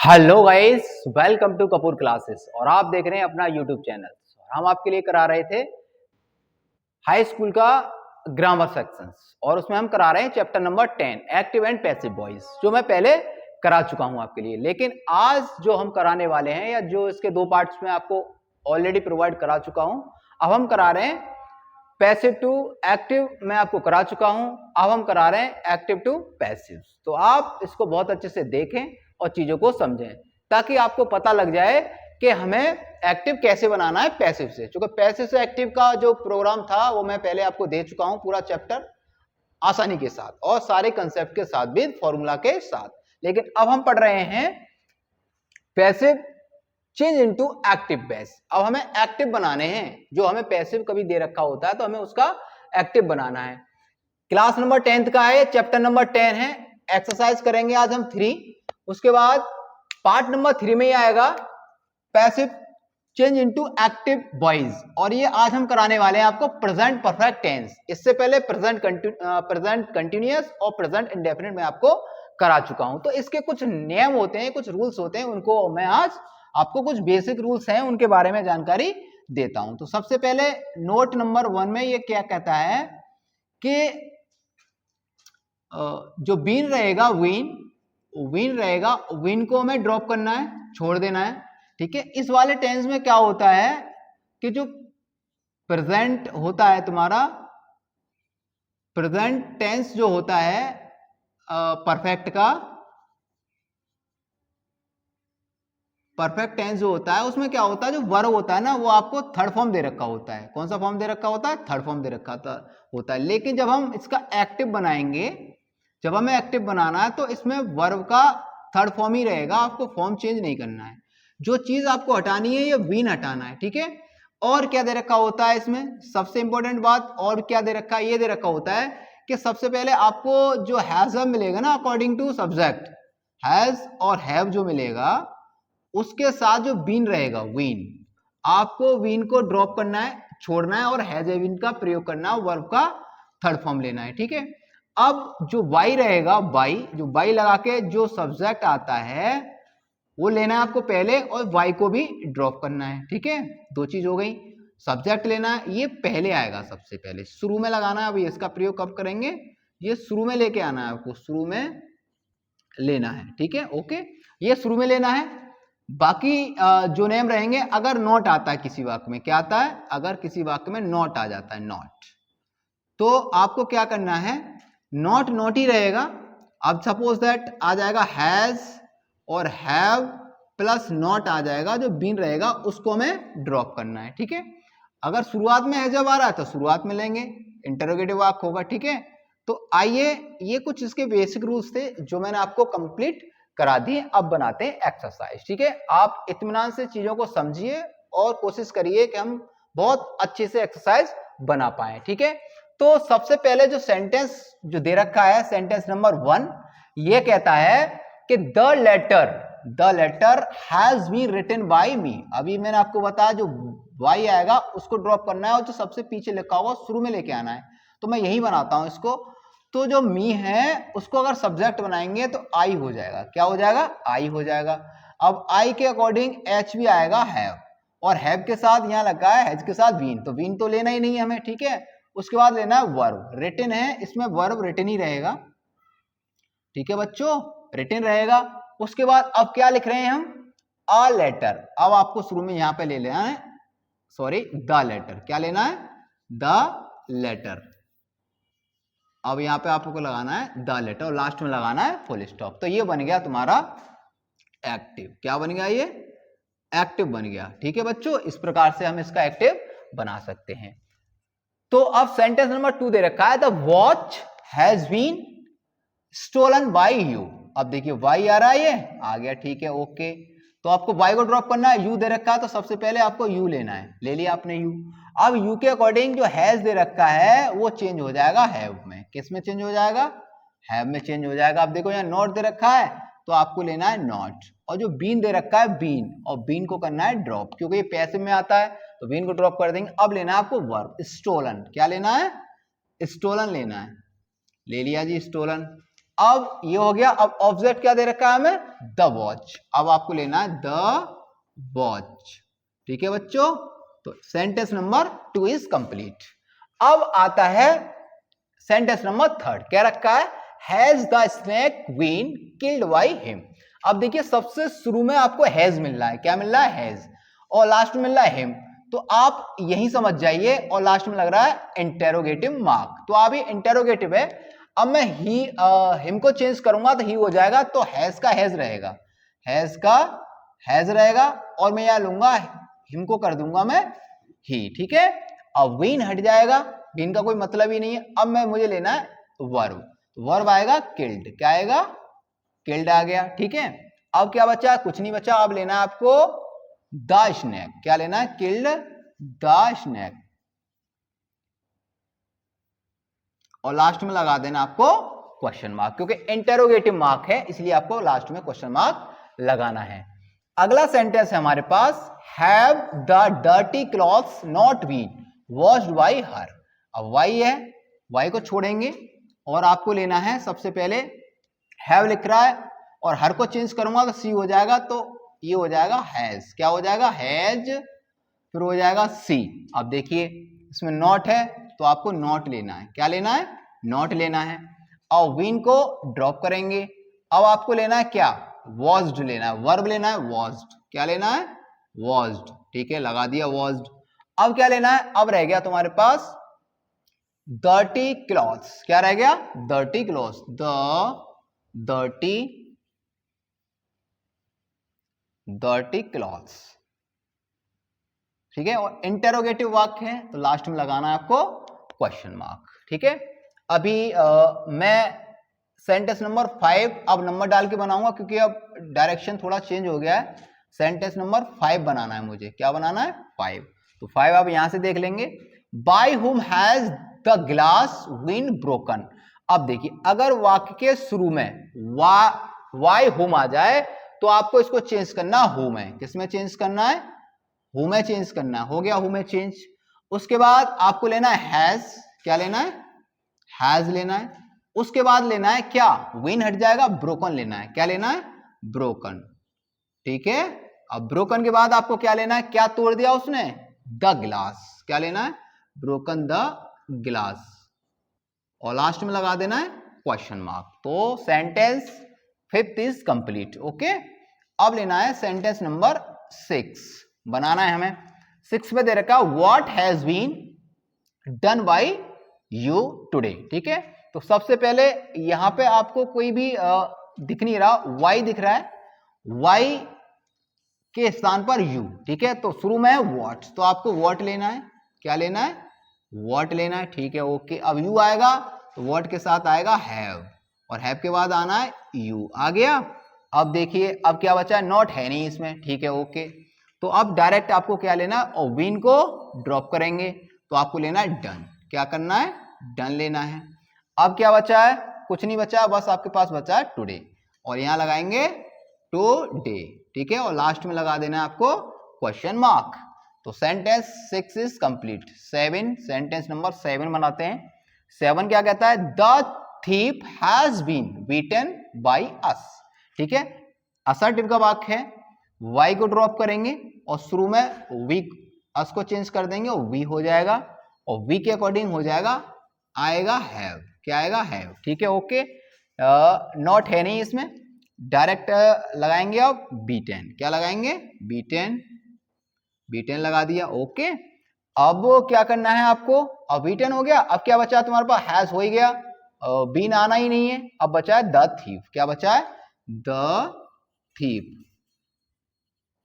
Hello guys, welcome to Kapoor classes. और आप देख रहे हैं अपना यूट्यूब चैनल। हम आपके लिए करा रहे थे हाई स्कूल का ग्रामर सेक्शंस, और उसमें हम करा रहे हैं chapter number 10 active and passive voice, जो मैं पहले करा चुका हूं आपके लिए। लेकिन आज जो हम कराने वाले हैं, या जो इसके दो पार्ट्स में आपको ऑलरेडी प्रोवाइड करा चुका हूं, अब हम करा रहे हैं पैसिव टू एक्टिव। मैं आपको करा चुका हूं, अब हम करा रहे हैं एक्टिव टू पैसिव। तो आप इसको बहुत अच्छे से देखें और चीजों को समझें, ताकि आपको पता लग जाए कि हमें एक्टिव कैसे बनाना है पैसिव से। क्योंकि पैसिव से एक्टिव का जो प्रोग्राम था वो मैं पहले आपको दे चुका हूं, पूरा चैप्टर आसानी के साथ और सारे कंसेप्ट के साथ भी, फॉर्मूला के साथ। लेकिन अब हम पढ़ रहे हैं passive change into active base. अब हमें एक्टिव बनाने हैं, जो हमें पैसिव कभी दे रखा होता है तो हमें उसका एक्टिव बनाना है। क्लास नंबर 10th का है, चैप्टर नंबर 10 है। एक्सरसाइज करेंगे आज हम 3। उसके बाद पार्ट नंबर 3 में ही आएगा passive change into active voice, और ये आज हम कराने वाले हैं आपको प्रेजेंट परफेक्ट टेंस। इससे पहले प्रेजेंट कंटिन्यूअस और प्रेजेंट इंडेफिनिट में आपको करा चुका हूं। तो इसके कुछ नियम होते हैं, कुछ रूल्स होते हैं, उनको मैं आज आपको, कुछ बेसिक रूल्स हैं उनके बारे में जानकारी देता हूं। तो सबसे पहले नोट नंबर 1 में ये क्या कहता है कि जो बीन रहेगा, विन रहेगा, विन को हमें ड्रॉप करना है, छोड़ देना है। ठीक है, इस वाले टेंस में क्या होता है कि जो प्रेजेंट होता है तुम्हारा, प्रेजेंट टेंस जो होता है परफेक्ट का, परफेक्ट टेंस जो होता है उसमें क्या होता है, जो वर्ब होता है ना, वो आपको थर्ड फॉर्म दे रखा होता है। कौन सा फॉर्म दे रखा होता है? थर्ड फॉर्म दे रखा होता है। लेकिन जब हम इसका एक्टिव बनाएंगे, जब हमें एक्टिव बनाना है, तो इसमें वर्ब का थर्ड फॉर्म ही रहेगा, आपको फॉर्म चेंज नहीं करना है। जो चीज आपको हटानी है, ये बीन हटाना है। ठीक है, और क्या दे रखा होता है इसमें, सबसे इंपॉर्टेंट बात, और क्या दे रखा है, ये दे रखा होता है कि सबसे पहले आपको जो हैज मिलेगा ना, अकॉर्डिंग टू सब्जेक्ट, हैज और हैव जो मिलेगा, उसके साथ जो बीन रहेगा, वीन, आपको वीन को ड्रॉप करना है, छोड़ना है, और हैज ए बीन का प्रयोग करना है, वर्ब का थर्ड फॉर्म लेना है। ठीक है, अब जो वाई रहेगा, वाई, जो वाई लगा के जो सब्जेक्ट आता है वो लेना है आपको पहले, और वाई को भी ड्रॉप करना है। ठीक है, दो चीज हो गई। सब्जेक्ट लेना है, ये पहले आएगा, सबसे पहले शुरू में लगाना है। अभी इसका प्रयोग कब करेंगे, ये शुरू में लेके आना है आपको, शुरू में लेना है। ठीक है, ओके, ये शुरू में लेना है। बाकी जो नेम रहेंगे, अगर नॉट आता है किसी वाक्य में, क्या आता है, अगर किसी वाक्य में नॉट आ जाता है, नॉट, तो आपको क्या करना है, नॉट नॉट ही रहेगा। अब सपोज दैट आ जाएगा हैज और हैव प्लस नॉट आ जाएगा, जो बीन रहेगा उसको हमें ड्रॉप करना है। ठीक है, अगर शुरुआत में हैज आ रहा है तो शुरुआत में लेंगे, इंटरोगेटिव वाक्य होगा। ठीक है, तो आइए, ये कुछ इसके बेसिक रूल्स थे जो मैंने आपको कंप्लीट करा दिए। अब बनाते हैं एक्सरसाइज। ठीक है, आप इत्मीनान से चीजों को समझिए और कोशिश करिए कि हम बहुत अच्छे से एक्सरसाइज बना पाए। ठीक है, तो सबसे पहले जो सेंटेंस जो दे रखा है, सेंटेंस नंबर 1, ये कहता है कि the letter has been written by me. अभी मैंने आपको बताया जो वाई आएगा उसको ड्रॉप करना है, और जो सबसे पीछे लिखा होगा शुरू में लेके आना है। तो मैं यही बनाता हूं इसको। तो जो मी है उसको अगर सब्जेक्ट बनाएंगे तो आई हो जाएगा। क्या हो जाएगा? आई हो जाएगा। अब आई के अकॉर्डिंग एच भी आएगा, हैव, और हैव के साथ यहां लगा है हैज के साथ बीन, तो बीन तो लेना ही नहीं है हमें। ठीक है, उसके बाद लेना है वर्ब, रिटन है, इसमें वर्ब रिटन ही रहेगा। ठीक है बच्चों, रिटन रहेगा। उसके बाद अब क्या लिख रहे हैं हम, अ लेटर। अब आपको शुरू में यहां पे ले लेना है, सॉरी, द लेटर। क्या लेना है? The letter. अब यहां पे आपको लगाना है द लेटर, और लास्ट में लगाना है फुल स्टॉप। तो ये बन गया तुम्हारा एक्टिव। क्या बन गया? ये एक्टिव बन गया। ठीक है बच्चों, इस प्रकार से हम इसका एक्टिव बना सकते हैं। तो अब सेंटेंस नंबर 2 दे रखा है, the watch has been stolen by you. अब देखिए वाई आ रहा है, ये आ गया। ठीक है, ओके, तो आपको वाई को ड्रॉप करना है, यू दे रखा है तो सबसे पहले आपको यू लेना है, ले लिया आपने यू। अब यू के अकॉर्डिंग जो हैज दे रखा है वो चेंज हो जाएगा हैव में। किस में चेंज हो जाएगा? हैव में चेंज हो जाएगा। अब देखो यहाँ नॉट दे रखा है तो आपको लेना है नॉट, और जो बीन दे रखा है बीन, और बीन को करना है ड्रॉप, क्योंकि ये पैसिव में आता है तो बीन को ड्रॉप कर देंगे। अब लेना है आपको वर्ब, स्टोलन। क्या लेना है? स्टोलन लेना है, ले लिया जी स्टोलन। अब ये हो गया। अब ऑब्जेक्ट क्या दे रखा है हमें, द वॉच। अब आपको लेना है द वॉच, ठीक है बच्चों। तो सेंटेंस नंबर 2 इज कंप्लीट। अब आता है सेंटेंस नंबर 3, क्या रखा है, has the snake been killed by him. अब देखिए सबसे शुरू में आपको हैज मिल रहा है, क्या मिल रहा है, हैज, और लास्ट में मिल रहा है हिम। तो आप यही समझ जाइए, और लास्ट में लग रहा है इंटेरोगेटिव मार्क। तो अभी इंटेरोगेटिव है, अब मैं हिम को चेंज करूंगा तो ही हो जाएगा, तो हैज का हैज रहेगा, हैज का हैज रहेगा, और मैं यहां लूंगा हिम को कर दूंगा मैं ही, ठीक है। अब बीन हट जाएगा, बीन का कोई मतलब ही नहीं है। अब मैं मुझे लेना है वर्ब, वर्ब आएगा किल्ड, क्या आएगा, किल्ड आ गया, ठीक है। अब क्या बचा, कुछ नहीं बचा। अब लेना है आपको द स्नेक, क्या लेना है, किल्ड द स्नेक, और लास्ट में लगा देना आपको क्वेश्चन मार्क, क्योंकि इंटेरोगेटिव मार्क है इसलिए आपको लास्ट में क्वेश्चन मार्क लगाना है। अगला सेंटेंस है हमारे पास, have the dirty clothes not been washed by her. अब वाई है, वाई को छोड़ेंगे और आपको लेना है सबसे पहले हैव लिख रहा है, और हर को चेंज करूंगा तो सी हो जाएगा, तो ये हो जाएगा हैज, क्या हो जाएगा, हैज, फिर हो जाएगा सी। अब देखिए इसमें नॉट है तो आपको नॉट लेना है, क्या लेना है, नॉट लेना है। और विन को ड्रॉप करेंगे। अब आपको लेना है क्या, वॉज्ड लेना है, वर्ब लेना है वॉज्ड, क्या लेना है, वॉज्ड, ठीक है, लगा दिया वॉज्ड। अब क्या लेना है, अब रह गया तुम्हारे पास डर्टी क्लॉथ्स, क्या रह गया, डर्टी क्लॉथ्स, डर्टी क्लॉथ्स, ठीक है। और इंटेरोगेटिव वाक्य है तो लास्ट में लगाना है आपको क्वेश्चन मार्क, ठीक है। अभी मैं सेंटेंस नंबर 5 अब नंबर डाल के बनाऊंगा, क्योंकि अब डायरेक्शन थोड़ा चेंज हो गया है। सेंटेंस नंबर 5 बनाना है मुझे, क्या बनाना है, 5। तो 5 आप यहां से देख लेंगे, by whom has the glass been broken. अब देखिए अगर वाक्य के शुरू में वाई हुम आ जाए तो आपको इसको चेंज करना हुम है, किसमें चेंज करना है, हु में चेंज करना है, हो गया हु में चेंज। उसके बाद आपको लेना है हैज, क्या लेना है, हैज लेना है। उसके बाद लेना है क्या, विन हट जाएगा, ब्रोकन लेना है, क्या लेना है, ब्रोकन, ठीक है। अब ब्रोकन के बाद आपको क्या लेना है, क्या तोड़ दिया उसने, द ग्लास, क्या लेना है, ब्रोकन द ग्लास, और लास्ट में लगा देना है क्वेश्चन मार्क। तो सेंटेंस 5 इज कंप्लीट, ओके। अब लेना है सेंटेंस नंबर 6 बनाना है हमें। 6 में दे रखा what has been done by you today, ठीक है। तो सबसे पहले यहां पे आपको कोई भी दिख नहीं रहा, वाई दिख रहा है, वाई के स्थान पर यू, ठीक है। तो शुरू में है व्हाट, तो आपको व्हाट लेना है, क्या लेना है, व्हाट लेना है, ठीक है, ओके। अब यू आएगा तो व्हाट के साथ आएगा हैव, और हैव के बाद आना है यू, आ गया। अब देखिए अब क्या बचा है, नॉट है नहीं इसमें, ठीक है, ओके। तो अब डायरेक्ट आपको क्या लेना है, और विन को ड्रॉप करेंगे तो आपको लेना है डन, क्या करना है, डन लेना है। अब क्या बचा है, कुछ नहीं बचा, बस आपके पास बचा है टुडे, और यहां लगाएंगे टुडे, ठीक है, और लास्ट में लगा देना है आपको क्वेश्चन मार्क। तो sentence 6 is complete. 7, sentence number 7 बनाते हैं। 7 क्या कहता है, the thief has been beaten by us, ठीक है, असर्टिव का वाक्य है। वाई को ड्रॉप करेंगे और शुरू में वी, अस को चेंज कर देंगे और वी हो जाएगा, और वी के अकॉर्डिंग हो जाएगा, आएगा हैव, क्या आएगा, हैव, ठीक है, ओके। नॉट है नहीं इसमें, डायरेक्ट लगाएंगे अब बीटेन, क्या लगाएंगे, बीटेन, बीटेन लगा दिया, ओके। अब क्या करना है आपको, अब बीटेन हो गया। अब क्या बचा तुम्हारे पास, हैज हो ही गया, बीन आना ही नहीं है। अब बचा है द थीफ, क्या बचा है, द थीफ,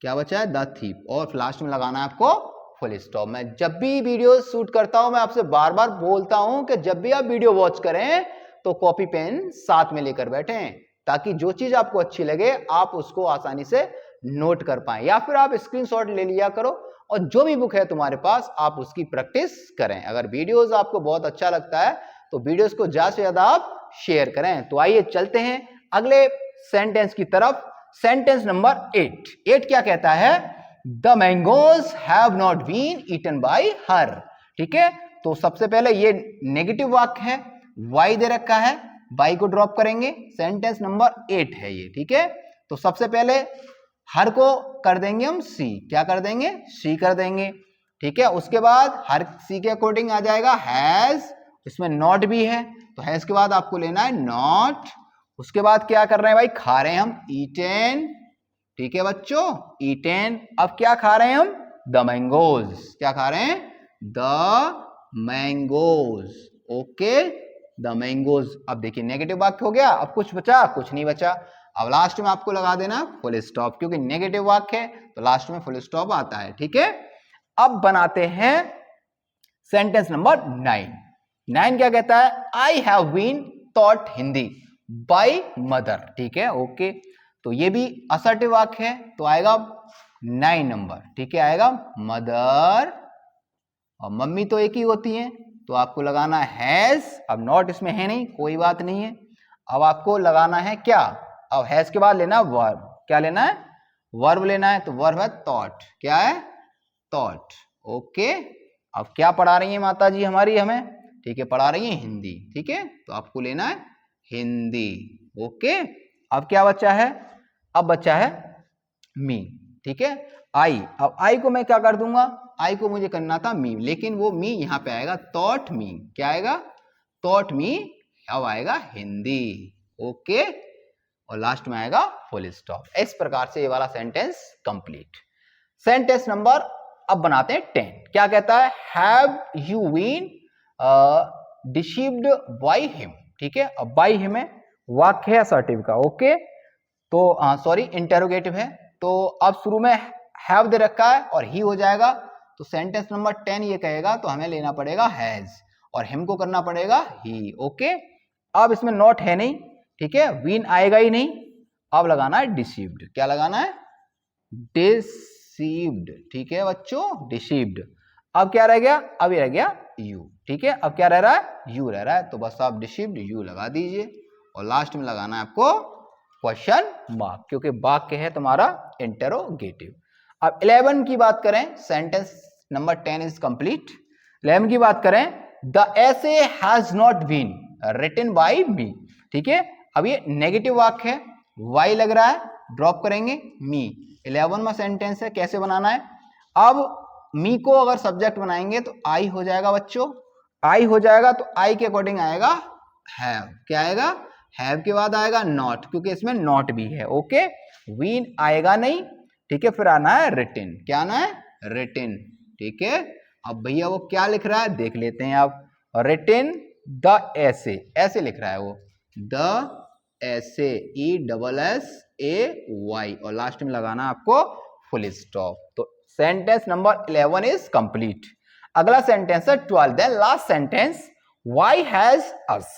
क्या बचा है, द थीफ, और लास्ट में लगाना है आपको फुल स्टॉप। मैं जब भी वीडियो शूट करता हूं मैं आपसे बार बार बोलता हूं कि जब भी आप वीडियो वॉच करें तो कॉपी पेन साथ में लेकर बैठें, ताकि जो चीज आपको अच्छी लगे आप उसको आसानी से नोट कर पाएं, या फिर आप स्क्रीनशॉट ले लिया करो, और जो भी बुक है तुम्हारे पास आप उसकी प्रैक्टिस करें। अगर वीडियोस आपको बहुत अच्छा लगता है तो वीडियोस को ज्यादा से ज्यादा आप शेयर करें। तो आइए चलते हैं अगले सेंटेंस की तरफ। Sentence number 8। 8 क्या कहता है, the mangoes have not been eaten by her, ठीक है। तो सबसे पहले ये नेगेटिव वाक्य है, वाई दे रखा है, बाई को ड्रॉप करेंगे, सेंटेंस नंबर 8 है ये, ठीक है। तो सबसे पहले हर को कर देंगे हम सी, क्या कर देंगे, सी कर देंगे, ठीक है। उसके बाद हर सी के अकॉर्डिंग आ जाएगा हैज, इसमें नॉट भी है, तो हैज के बाद आपको लेना है नॉट। उसके बाद क्या कर रहे हैं भाई, खा रहे हैं हम ईटेन, ठीक है बच्चों, ईटेन। अब क्या खा रहे हैं हम, द मैंगोज, क्या खा रहे हैं, the mangoes, okay, the mangoes. अब देखिए नेगेटिव वाक्य हो गया, अब कुछ बचा, कुछ नहीं बचा। अब लास्ट में आपको लगा देना फुल स्टॉप, क्योंकि नेगेटिव वाक्य है तो लास्ट में फुल स्टॉप आता है, ठीक है। अब बनाते हैं सेंटेंस नंबर 9। 9 क्या कहता है, I have been taught Hindi by mother, ठीक है, ओके। तो ये भी असर्टिव वाक्य है, तो आएगा 9 नंबर, ठीक है, आएगा मदर, और मम्मी तो एक ही होती है, तो आपको लगाना हैज। अब नॉट इसमें है नहीं, कोई बात नहीं है। अब आपको लगाना है क्या, अब हैज के बाद लेना वर्ब, क्या लेना है, वर्ब लेना है, तो वर्ब है थॉट, क्या है, थॉट, ओके। अब क्या पढ़ा रही है माता जी हमारी हमें, ठीक है, पढ़ा रही है हिंदी, ठीक है, तो आपको लेना है हिंदी, ओके। अब क्या बचा है, अब बचा है मी, ठीक है, आई। अब आई को मैं क्या कर दूंगा, आई को मुझे करना था मी, लेकिन वो मी यहां पे आएगा थॉट मी, क्या आएगा, थॉट मी, अब आएगा हिंदी, ओके, और लास्ट में आएगा फुल स्टॉप। इस प्रकार से ये वाला सेंटेंस कंप्लीट। सेंटेंस नंबर अब बनाते हैं 10। क्या कहता है, have you been deceived by him, ठीक है। अब बाय हिम है, वाक्य है असर्टिव का, ओके, तो सॉरी इंटेरोगेटिव है, तो अब शुरू में हैव दे रखा है और ही हो जाएगा, तो सेंटेंस नंबर 10 ये कहेगा, तो हमें लेना पड़ेगा हैज और हिम को करना पड़ेगा ही, ओके। अब इसमें नॉट है नहीं, ठीक है, बीन आएगा ही नहीं, अब लगाना है डिसीव्ड, क्या लगाना है, डिसीव्ड, ठीक है बच्चों, डिसीव्ड। अब क्या रह गया, अब ये रह गया यू, ठीक है, अब क्या रह रहा है, यू रह रहा है, तो बस आप डिसीव्ड यू लगा दीजिए, और लास्ट में लगाना है आपको क्वेश्चन मार्क, क्योंकि वाक्य है तुम्हारा इंटेरोगेटिव। अब 11 की बात करें, सेंटेंस नंबर 10 इज कंप्लीट। 11 की बात करें, the essay has not been written by me, ठीक है। अब ये नेगेटिव वाक्य है, वाई लग रहा है, ड्रॉप करेंगे मी। 11वां सेंटेंस है, कैसे बनाना है, अब मी को अगर सब्जेक्ट बनाएंगे तो आई हो जाएगा बच्चों, आई हो जाएगा, तो आई के अकॉर्डिंग आएगा हैव, क्या आएगा, हैव के बाद आएगा नॉट, क्योंकि इसमें नॉट भी है, ओके। वीन आएगा नहीं, ठीक है, फिर आना है रिटन, क्या आना है, रिटन, ठीक है। अब भैया वो क्या लिख रहा है देख लेते हैं आप, रिटन द ऐसे, ऐसे लिख रहा है वो, द ऐसे, ESSAY, और लास्ट में लगाना आपको फुल स्टॉप। तो सेंटेंस नंबर 11 इज कंप्लीट। अगला सेंटेंस है 12। Then last sentence, why has us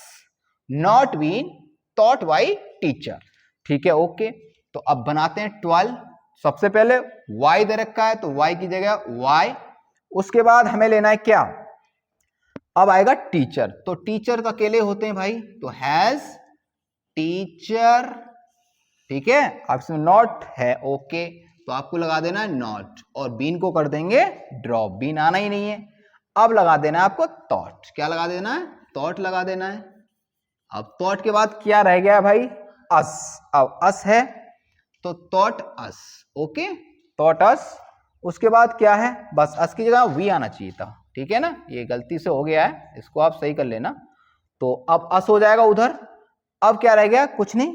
not been taught by teacher, ठीक है, ओके। तो अब बनाते हैं 12। सबसे पहले वाई दे रखा है, तो वाई की जगह वाई, उसके बाद हमें लेना है क्या, अब आएगा टीचर, तो टीचर तो अकेले होते हैं भाई, तो हैज टीचर, ठीक है। अब इसमें नॉट है, ओके, तो आपको लगा देना है नॉट, और बीन को कर देंगे ड्रॉप, बीन आना ही नहीं है। अब लगा देना है आपको थॉट, क्या लगा देना है, थॉट लगा देना है। अब थॉट के बाद क्या रह गया भाई, अस, अब अस है, तो थॉट अस, ओके, थॉट अस। उसके बाद क्या है, बस अस की जगह वी आना चाहिए था, ठीक है ना, ये गलती से हो गया है, इसको आप सही कर लेना। तो अब अस हो जाएगा उधर, अब क्या रह गया, कुछ नहीं,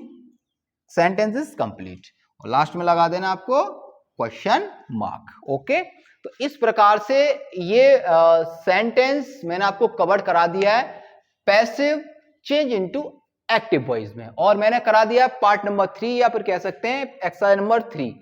सेंटेंस इज कंप्लीट, और लास्ट में लगा देना आपको क्वेश्चन मार्क, ओके। तो इस प्रकार से ये सेंटेंस मैंने आपको कवर करा दिया है passive change into active voice में, और मैंने करा दिया पार्ट नंबर 3, या फिर कह सकते हैं exercise number 3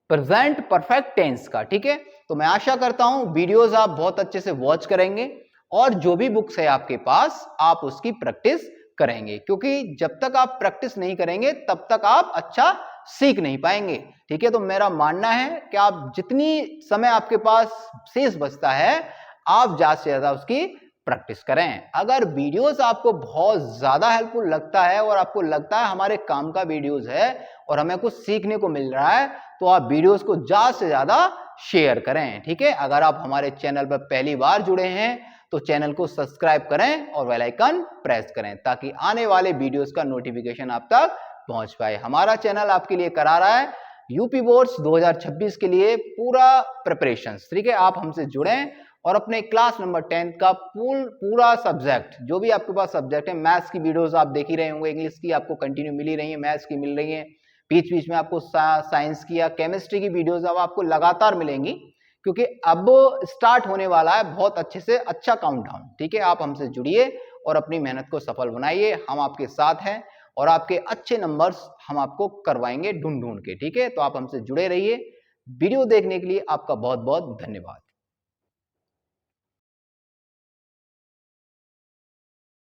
present perfect tense का, ठीक है। तो मैं आशा करता हूं वीडियोस आप बहुत अच्छे से वॉच करेंगे, और जो भी बुक्स है आपके पास आप उसकी प्रैक्टिस करेंगे, क्योंकि जब तक आप प्रैक्टिस नहीं करेंगे तब तक आप अच्छा सीख नहीं पाएंगे, ठीक है। तो मेरा मानना है कि आप जितनी समय आपके पास शेष बचता है, आप ज्यादा से ज्यादा उसकी प्रैक्टिस करें। अगर वीडियोस आपको बहुत ज्यादा हेल्पफुल लगता है और आपको लगता है हमारे काम का वीडियोस है और हमें कुछ सीखने को मिल रहा है, तो आप वीडियोस को ज्यादा से ज्यादा शेयर करें, ठीक है। अगर आप हमारे चैनल पर पहली बार जुड़े हैं तो चैनल को सब्सक्राइब करें और बेल आइकन प्रेस करें ताकि आने वाले वीडियोस का नोटिफिकेशन आप तक पहुंच पाए। हमारा चैनल आपके लिए करा रहा है यूपी बोर्ड्स 2026 के लिए पूरा प्रिपरेशन। ठीक है, आप हमसे जुड़ें और अपने क्लास नंबर 10 का पूरा सब्जेक्ट, जो भी आपके पास सब्जेक्ट है, मैथ्स की वीडियोस आप देख ही रहे होंगे, इंग्लिश की आपको कंटिन्यू मिल ही रही है, मैथ्स की मिल रही है, बीच बीच में आपको साइंस की या केमिस्ट्री की वीडियोस अब आपको लगातार मिलेंगी, क्योंकि अब स्टार्ट होने वाला है बहुत अच्छे से अच्छा काउंटडाउन। ठीक है, आप हमसे जुड़िए और अपनी मेहनत को सफल बनाइए, हम आपके साथ हैं और आपके अच्छे नंबर्स हम आपको करवाएंगे ढूंढ ढूंढ के। ठीक है, तो आप हमसे जुड़े रहिए। वीडियो देखने के लिए आपका बहुत बहुत धन्यवाद।